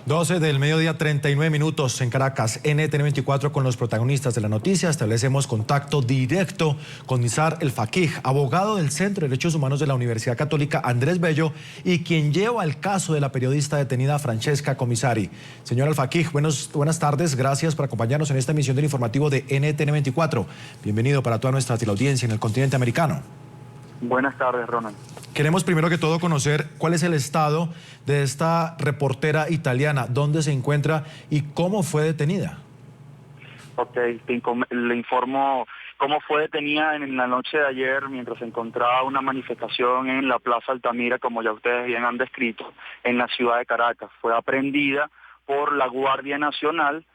12 del mediodía, 39 minutos en Caracas, NTN24 con los protagonistas de la noticia. Establecemos contacto directo con Nizar El Faqih, abogado del Centro de Derechos Humanos de la Universidad Católica Andrés Bello y quien lleva el caso de la periodista detenida Francesca Comisari. Señor El Faqih, buenas tardes, gracias por acompañarnos en esta emisión del informativo de NTN24. Bienvenido para toda nuestra teleaudiencia en el continente americano. Buenas tardes, Ronald. Queremos primero que todo conocer cuál es el estado de esta reportera italiana, dónde se encuentra y cómo fue detenida. Ok, le informo cómo fue detenida en la noche de ayer mientras se encontraba una manifestación en la Plaza Altamira, como ya ustedes bien han descrito, en la ciudad de Caracas. Fue aprehendida por la Guardia Nacional,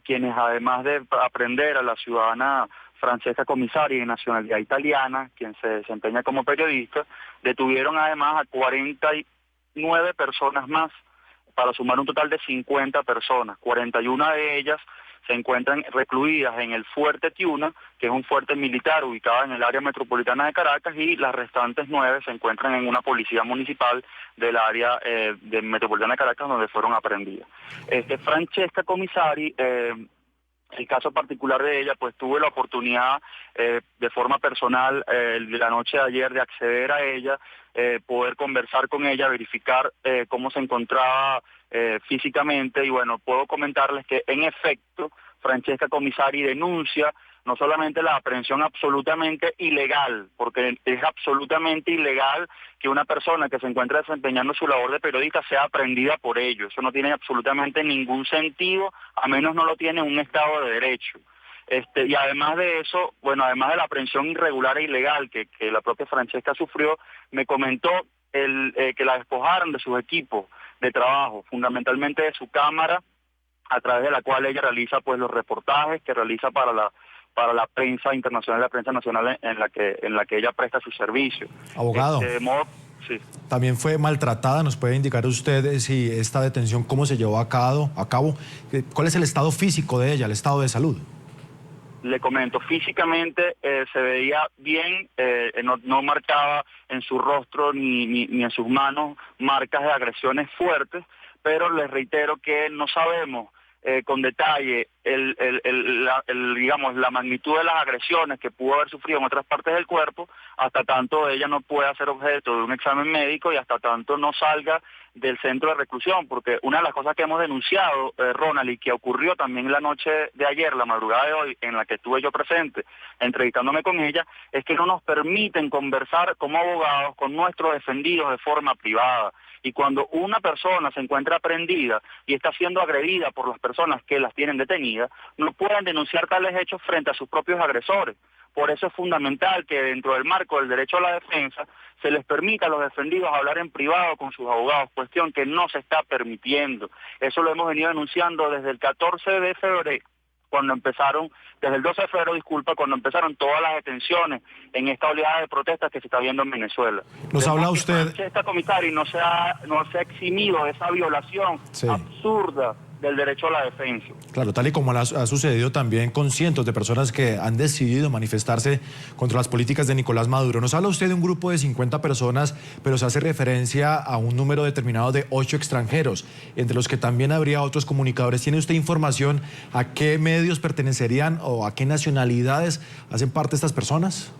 quienes además de aprender a la ciudadana Francesca Comisari, de nacionalidad italiana, quien se desempeña como periodista, detuvieron además a 49 personas más, para sumar un total de 50 personas. 41 de ellas se encuentran recluidas en el Fuerte Tiuna, que es un fuerte militar ubicado en el área metropolitana de Caracas, y las restantes 9 se encuentran en una policía municipal del área metropolitana de Caracas, donde fueron aprehendidas. Francesca Comisari, el caso particular de ella, pues tuve la oportunidad de forma personal la noche de ayer de acceder a ella, poder conversar con ella, verificar cómo se encontraba físicamente, y bueno, puedo comentarles que en efecto Francesca Comisari denuncia no solamente la aprehensión absolutamente ilegal, porque es absolutamente ilegal que una persona que se encuentra desempeñando su labor de periodista sea aprehendida por ello. Eso no tiene absolutamente ningún sentido, a menos no lo tiene un Estado de Derecho. Y además de eso, bueno, además de la aprehensión irregular e ilegal que la propia Francesca sufrió, me comentó que la despojaron de sus equipos de trabajo, fundamentalmente de su cámara, a través de la cual ella realiza pues los reportajes que realiza para la prensa internacional, la prensa nacional en la que ella presta su servicio. Abogado, sí. También fue maltratada. ¿Nos puede indicar usted si esta detención, cómo se llevó a cabo? ¿Cuál es el estado físico de ella, el estado de salud? Le comento, físicamente se veía bien, no marcaba en su rostro ni en sus manos marcas de agresiones fuertes, pero les reitero que no sabemos con detalle digamos, la magnitud de las agresiones que pudo haber sufrido en otras partes del cuerpo, hasta tanto ella no pueda ser objeto de un examen médico y hasta tanto no salga del centro de reclusión, porque una de las cosas que hemos denunciado, Ronald, y que ocurrió también la noche de ayer, la madrugada de hoy, en la que estuve yo presente, entrevistándome con ella, es que no nos permiten conversar como abogados con nuestros defendidos de forma privada. Y cuando una persona se encuentra aprehendida y está siendo agredida por las personas que las tienen detenidas, no pueden denunciar tales hechos frente a sus propios agresores. Por eso es fundamental que dentro del marco del derecho a la defensa se les permita a los defendidos hablar en privado con sus abogados, cuestión que no se está permitiendo. Eso lo hemos venido denunciando desde el 14 de febrero, desde el 12 de febrero, cuando empezaron todas las detenciones en esta oleada de protestas que se está viendo en Venezuela. Nos habla usted... Esta comisaria no se ha eximido de esa violación absurda del derecho a la defensa. Claro, tal y como ha sucedido también con cientos de personas que han decidido manifestarse contra las políticas de Nicolás Maduro. Nos habla usted de un grupo de 50 personas, pero se hace referencia a un número determinado de 8 extranjeros, entre los que también habría otros comunicadores. ¿Tiene usted información a qué medios pertenecerían o a qué nacionalidades hacen parte estas personas?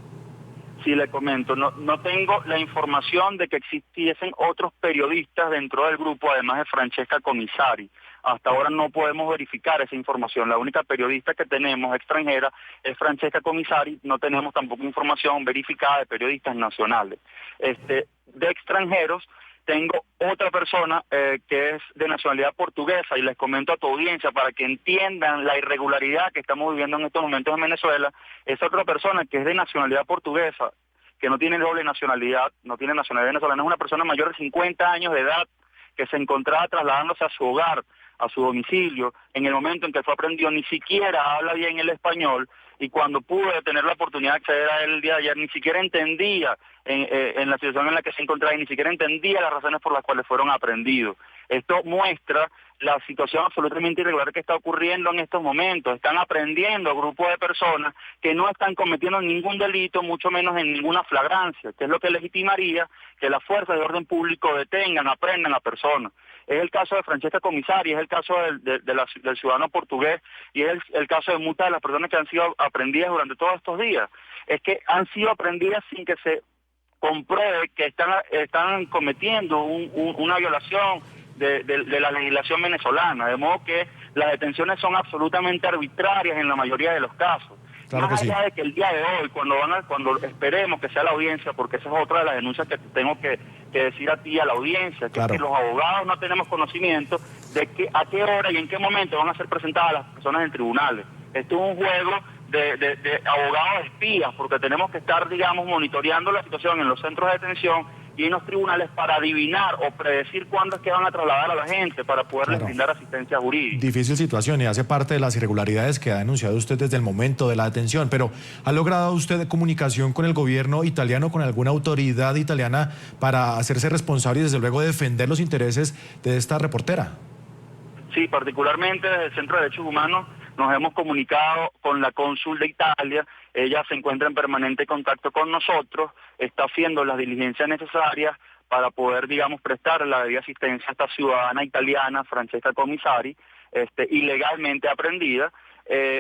Sí, le comento, no tengo la información de que existiesen otros periodistas dentro del grupo, además de Francesca Comisari. Hasta ahora no podemos verificar esa información. La única periodista que tenemos extranjera es Francesca Comisari. No tenemos tampoco información verificada de periodistas nacionales. De extranjeros, tengo otra persona que es de nacionalidad portuguesa, y les comento a tu audiencia para que entiendan la irregularidad que estamos viviendo en estos momentos en Venezuela. Es otra persona que es de nacionalidad portuguesa, que no tiene doble nacionalidad, no tiene nacionalidad venezolana, es una persona mayor de 50 años de edad que se encontraba trasladándose a su hogar, a su domicilio, en el momento en que fue aprehendido. Ni siquiera habla bien el español, y cuando pude tener la oportunidad de acceder a él el día de ayer, ni siquiera entendía en la situación en la que se encontraba, y ni siquiera entendía las razones por las cuales fueron aprehendidos. Esto muestra la situación absolutamente irregular que está ocurriendo en estos momentos. Están aprehendiendo a grupos de personas que no están cometiendo ningún delito, mucho menos en ninguna flagrancia, que es lo que legitimaría que las fuerzas de orden público detengan, aprendan a personas. Es el caso de Francesca Comisari, es el caso del ciudadano portugués y es el caso de muchas de las personas que han sido aprendidas durante todos estos días. Es que han sido aprendidas sin que se compruebe que están cometiendo una violación de la legislación venezolana, de modo que las detenciones son absolutamente arbitrarias en la mayoría de los casos. Claro que Más sí. allá de que el día de hoy, cuando esperemos que sea la audiencia, porque esa es otra de las denuncias que tengo que decir a ti, a la audiencia, que Claro. es que los abogados no tenemos conocimiento de a qué hora y en qué momento van a ser presentadas las personas en tribunales. Esto es un juego de abogados espías, porque tenemos que estar, digamos, monitoreando la situación en los centros de detención y en los tribunales para adivinar o predecir cuándo es que van a trasladar a la gente para poderles Claro. brindar asistencia jurídica. Difícil situación y hace parte de las irregularidades que ha denunciado usted desde el momento de la detención, pero ¿ha logrado usted comunicación con el gobierno italiano, con alguna autoridad italiana para hacerse responsable y desde luego defender los intereses de esta reportera? Sí, particularmente desde el Centro de Derechos Humanos nos hemos comunicado con la cónsul de Italia. Ella se encuentra en permanente contacto con nosotros, está haciendo las diligencias necesarias para poder, digamos, prestar la debida asistencia a esta ciudadana italiana, Francesca Comisari, ilegalmente aprendida.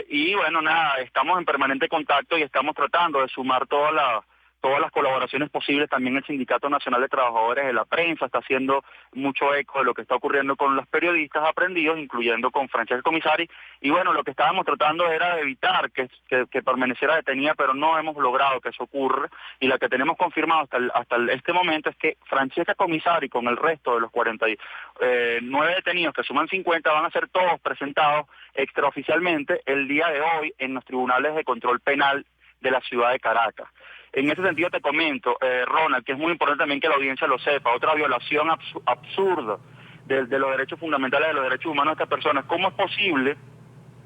Y bueno, nada, estamos en permanente contacto y estamos tratando de sumar todas las colaboraciones posibles. También el Sindicato Nacional de Trabajadores de la Prensa está haciendo mucho eco de lo que está ocurriendo con los periodistas aprendidos, incluyendo con Francesca Comisari. Y bueno, lo que estábamos tratando era de evitar que permaneciera detenida, pero no hemos logrado que eso ocurra. Y la que tenemos confirmado hasta este momento es que Francesca Comisari, con el resto de los 49 detenidos, que suman 50, van a ser todos presentados extraoficialmente el día de hoy en los tribunales de control penal de la ciudad de Caracas. En ese sentido te comento, Ronald, que es muy importante también que la audiencia lo sepa, otra violación absurda de los derechos fundamentales, de los derechos humanos de estas personas. ¿Cómo es posible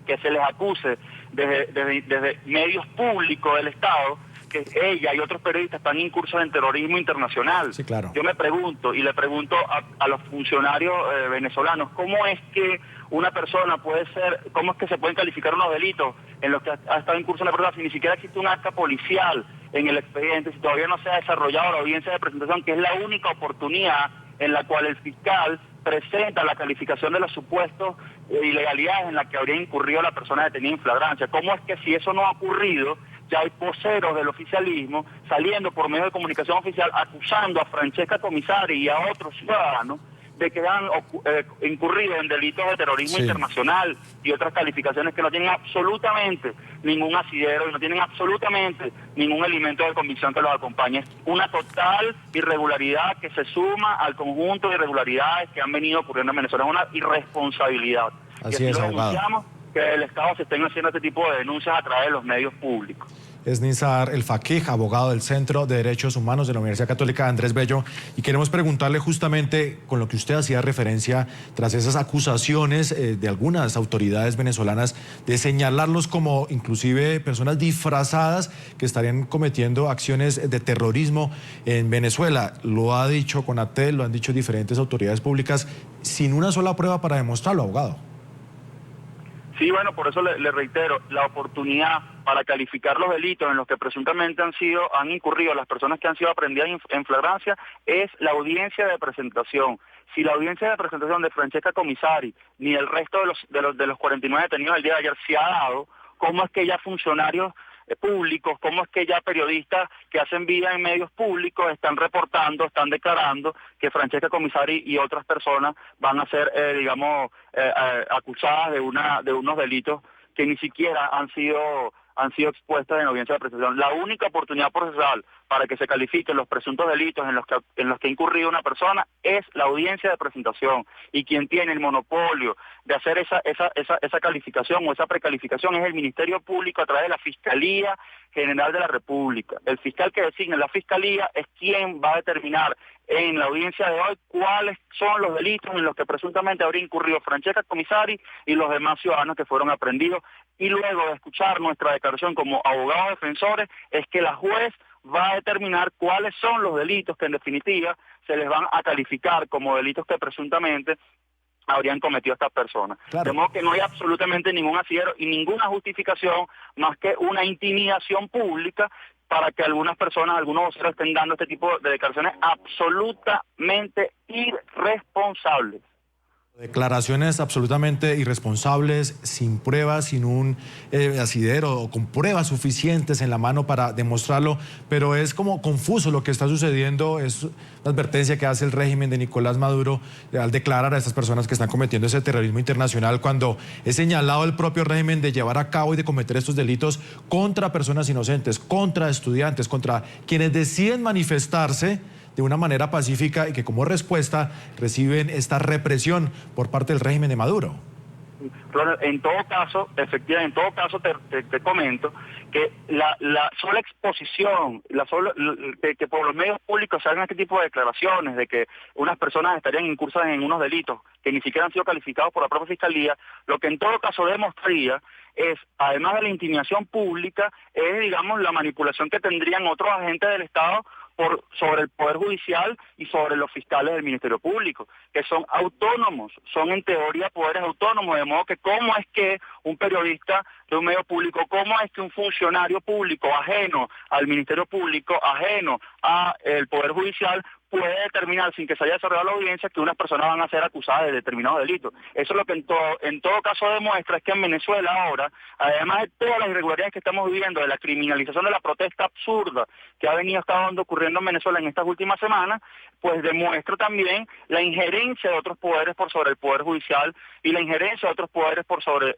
que se les acuse desde medios públicos del Estado que ella y otros periodistas están incursos en terrorismo internacional? Sí, claro. Yo me pregunto, y le pregunto a los funcionarios venezolanos, ¿cómo es que una persona cómo es que se pueden calificar unos delitos en los que ha estado incurso la persona si ni siquiera existe un acta policial en el expediente, si todavía no se ha desarrollado la audiencia de presentación, que es la única oportunidad en la cual el fiscal presenta la calificación de los supuestos ilegalidades en las que habría incurrido la persona detenida en flagrancia? ¿Cómo es que si eso no ha ocurrido, ya hay voceros del oficialismo saliendo por medio de comunicación oficial acusando a Francesca Comisari y a otros ciudadanos de que han incurrido en delitos de terrorismo internacional y otras calificaciones que no tienen absolutamente ningún asidero y no tienen absolutamente ningún elemento de convicción que los acompañe? Es una total irregularidad que se suma al conjunto de irregularidades que han venido ocurriendo en Venezuela. Es una irresponsabilidad. Así es, abogado. Denunciamos que el Estado se estén haciendo este tipo de denuncias a través de los medios públicos. Es Nizar El Faqih, abogado del Centro de Derechos Humanos de la Universidad Católica Andrés Bello, y queremos preguntarle justamente con lo que usted hacía referencia tras esas acusaciones de algunas autoridades venezolanas de señalarlos como inclusive personas disfrazadas que estarían cometiendo acciones de terrorismo en Venezuela. Lo ha dicho Conatel, lo han dicho diferentes autoridades públicas, sin una sola prueba para demostrarlo, abogado. Sí, bueno, por eso le reitero, la oportunidad para calificar los delitos en los que presuntamente han incurrido las personas que han sido aprehendidas en flagrancia es la audiencia de presentación. Si la audiencia de presentación de Francesca Comisari ni el resto de los 49 detenidos el día de ayer se ha dado, ¿cómo es que ya funcionarios públicos, cómo es que ya periodistas que hacen vida en medios públicos están reportando, están declarando que Francesca Comisari y otras personas van a ser, acusadas de unos delitos que ni siquiera han sido expuestas en audiencia de presentación? La única oportunidad procesal para que se califiquen los presuntos delitos en los que ha incurrido una persona es la audiencia de presentación, y quien tiene el monopolio de hacer esa calificación o esa precalificación es el Ministerio Público a través de la Fiscalía General de la República. El fiscal que designa la Fiscalía es quien va a determinar en la audiencia de hoy cuáles son los delitos en los que presuntamente habría incurrido Francesca Comisari y los demás ciudadanos que fueron aprehendidos, y luego de escuchar nuestra declaración como abogados defensores es que la juez va a determinar cuáles son los delitos que en definitiva se les van a calificar como delitos que presuntamente habrían cometido estas personas. Claro. De modo que no hay absolutamente ningún asidero y ninguna justificación más que una intimidación pública para que algunas personas, algunos voceros estén dando este tipo de declaraciones absolutamente irresponsables. Declaraciones absolutamente irresponsables, sin pruebas, sin un asidero o con pruebas suficientes en la mano para demostrarlo, pero es como confuso lo que está sucediendo. Es una advertencia que hace el régimen de Nicolás Maduro al declarar a estas personas que están cometiendo ese terrorismo internacional, cuando es señalado el propio régimen de llevar a cabo y de cometer estos delitos contra personas inocentes, contra estudiantes, contra quienes deciden manifestarse de una manera pacífica y que como respuesta reciben esta represión por parte del régimen de Maduro. En todo caso, efectivamente, en todo caso te comento que la sola exposición, que por los medios públicos se hagan este tipo de declaraciones de que unas personas estarían incursas en unos delitos que ni siquiera han sido calificados por la propia Fiscalía, lo que en todo caso demostraría es, además de la intimidación pública, es, digamos, la manipulación que tendrían otros agentes del Estado sobre el Poder Judicial y sobre los fiscales del Ministerio Público, que son autónomos, son en teoría poderes autónomos, de modo que cómo es que un periodista de un medio público, cómo es que un funcionario público ajeno al Ministerio Público, ajeno al Poder Judicial, puede determinar sin que se haya desarrollado la audiencia que unas personas van a ser acusadas de determinados delitos. Eso es lo que en todo caso demuestra, es que en Venezuela ahora, además de todas las irregularidades que estamos viviendo, de la criminalización de la protesta absurda que ha venido estando ocurriendo en Venezuela en estas últimas semanas, pues demuestra también la injerencia de otros poderes por sobre el Poder Judicial y la injerencia de otros poderes por sobre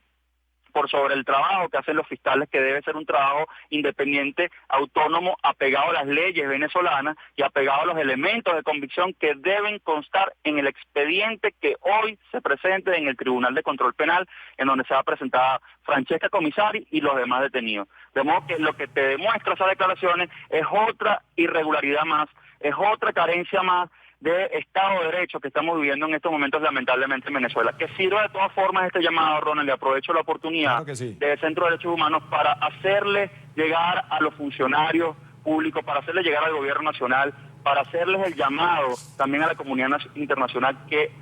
el trabajo que hacen los fiscales, que debe ser un trabajo independiente, autónomo, apegado a las leyes venezolanas y apegado a los elementos de convicción que deben constar en el expediente que hoy se presente en el Tribunal de Control Penal, en donde se va a presentar Francesca Comisari y los demás detenidos. De modo que lo que te demuestra esas declaraciones es otra irregularidad más, es otra carencia más de Estado de Derecho que estamos viviendo en estos momentos lamentablemente en Venezuela. Que sirva de todas formas este llamado, Ronald, y aprovecho la oportunidad del Centro de Derechos Humanos para hacerle llegar a los funcionarios públicos, para hacerle llegar al gobierno nacional, para hacerles el llamado también a la comunidad internacional que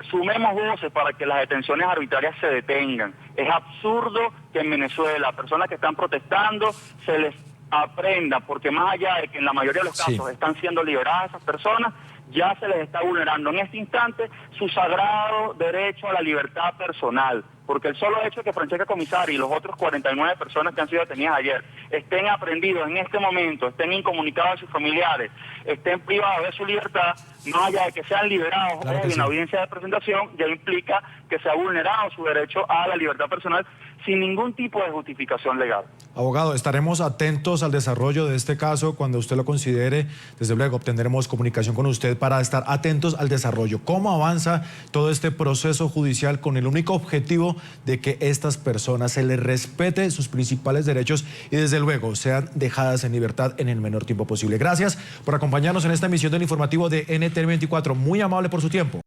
sumemos voces para que las detenciones arbitrarias se detengan. Es absurdo que en Venezuela personas que están protestando se les aprenda, porque más allá de que en la mayoría de los casos están siendo liberadas esas personas, ya se les está vulnerando en este instante su sagrado derecho a la libertad personal, porque el solo hecho de que Francesca Comisari y los otros 49 personas que han sido detenidas ayer estén aprendidos en este momento, estén incomunicados a sus familiares, estén privados de su libertad, más allá de que sean liberados en la audiencia de presentación, ya implica que se ha vulnerado su derecho a la libertad personal sin ningún tipo de justificación legal. Abogado, estaremos atentos al desarrollo de este caso. Cuando usted lo considere, desde luego obtendremos comunicación con usted para estar atentos al desarrollo. ¿Cómo avanza todo este proceso judicial con el único objetivo de que estas personas se les respete sus principales derechos y desde luego sean dejadas en libertad en el menor tiempo posible? Gracias por acompañarnos en esta emisión del informativo de NTN 24. Muy amable por su tiempo.